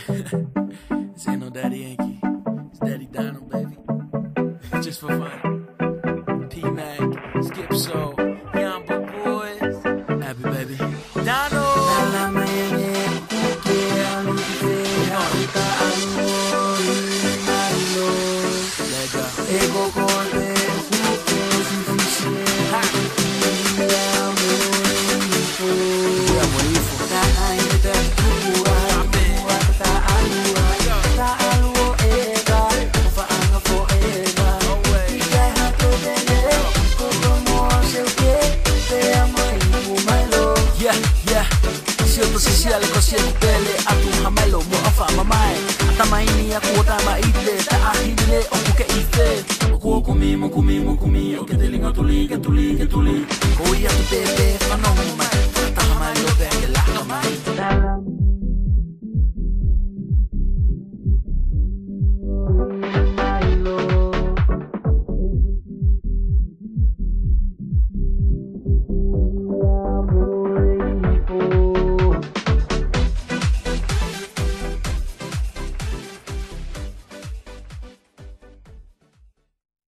This ain't no Daddy Yankee. It's Daddy Dino, baby. Just for fun. P-Mac, Skip Soul, Yamba Boys. Happy, baby. Dino! Social ko siya pele atu hamelo mo afa mamae atamaini ya kuota maite ta ahile o ke ife ko kumi o ke telinga tuli ko ya tu pepe fanoma ta